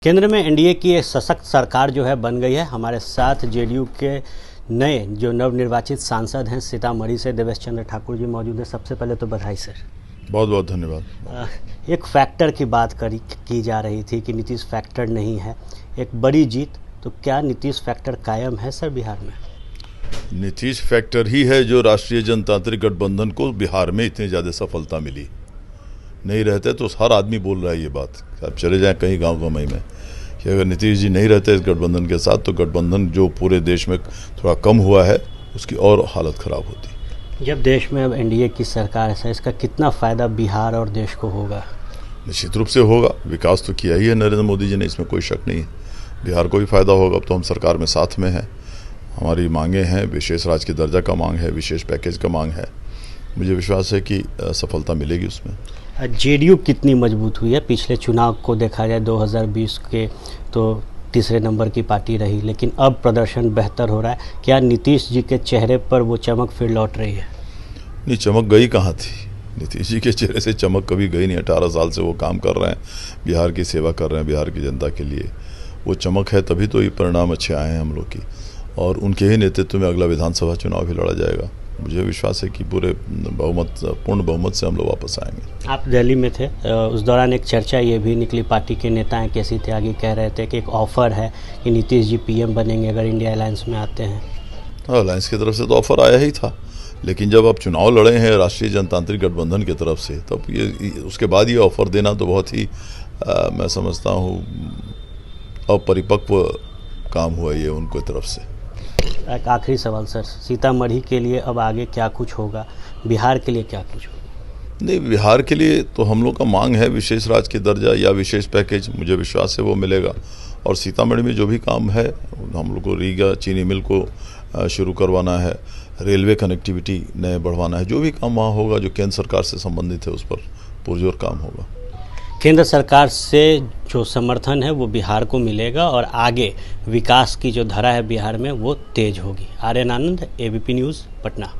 केंद्र में एनडीए की एक सशक्त सरकार जो है बन गई है। हमारे साथ जेडीयू के नए जो नवनिर्वाचित सांसद हैं सीतामढ़ी से देवेश चंद्र ठाकुर जी मौजूद हैं। सबसे पहले तो बधाई सर। बहुत बहुत धन्यवाद। एक फैक्टर की बात की जा रही थी कि नीतीश फैक्टर नहीं है, एक बड़ी जीत, तो क्या नीतीश फैक्टर कायम है सर बिहार में? नीतीश फैक्टर ही है जो राष्ट्रीय जनतांत्रिक गठबंधन को बिहार में इतनी ज़्यादा सफलता मिली। नहीं रहते तो हर आदमी बोल रहा है ये बात, आप चले जाएं कहीं गांव गमाई में, कि अगर नीतीश जी नहीं रहते इस गठबंधन के साथ तो गठबंधन जो पूरे देश में थोड़ा कम हुआ है उसकी और हालत ख़राब होती। जब देश में अब एनडीए की सरकार है, इसका कितना फ़ायदा बिहार और देश को होगा? निश्चित रूप से होगा। विकास तो किया ही है नरेंद्र मोदी जी ने, इसमें कोई शक नहीं है। बिहार को भी फ़ायदा होगा। अब तो हम सरकार में साथ में हैं, हमारी मांगें हैं, विशेष राज्य के दर्जा का मांग है, विशेष पैकेज का मांग है। मुझे विश्वास है कि सफलता मिलेगी उसमें। जेडीयू कितनी मजबूत हुई है? पिछले चुनाव को देखा जाए 2020 के तो तीसरे नंबर की पार्टी रही, लेकिन अब प्रदर्शन बेहतर हो रहा है। क्या नीतीश जी के चेहरे पर वो चमक फिर लौट रही है? नहीं, चमक गई कहाँ थी? नीतीश जी के चेहरे से चमक कभी गई नहीं। 18 साल से वो काम कर रहे हैं, बिहार की सेवा कर रहे हैं, बिहार की जनता के लिए। वो चमक है तभी तो ये परिणाम अच्छे आए हैं हम लोग की, और उनके ही नेतृत्व में अगला विधानसभा चुनाव भी लड़ा जाएगा। मुझे विश्वास है कि पूरे पूर्ण बहुमत से हम लोग वापस आएंगे। आप दिल्ली में थे, उस दौरान एक चर्चा ये भी निकली, पार्टी के नेता केसी त्यागी कह रहे थे कि एक ऑफर है कि नीतीश जी पीएम बनेंगे अगर इंडिया अलायंस में आते हैं। अलायंस की तरफ से तो ऑफर आया ही था, लेकिन जब आप चुनाव लड़े हैं राष्ट्रीय जनतांत्रिक गठबंधन की तरफ से, तब ये उसके बाद ये ऑफर देना तो बहुत ही मैं समझता हूँ अपरिपक्व काम हुआ ये उनकी तरफ से। एक आखिरी सवाल सर, सीतामढ़ी के लिए अब आगे क्या कुछ होगा, बिहार के लिए क्या कुछ होगा? नहीं, बिहार के लिए तो हम लोग का मांग है विशेष राज्य के दर्जा या विशेष पैकेज। मुझे विश्वास है वो मिलेगा। और सीतामढ़ी में जो भी काम है, हम लोग को रीगा चीनी मिल को शुरू करवाना है, रेलवे कनेक्टिविटी नए बढ़वाना है, जो भी काम वहाँ होगा जो केंद्र सरकार से संबंधित है उस पर पुरजोर काम होगा। केंद्र सरकार से जो समर्थन है वो बिहार को मिलेगा और आगे विकास की जो धारा है बिहार में वो तेज होगी। आर्यन आनंद, एबीपी न्यूज़, पटना।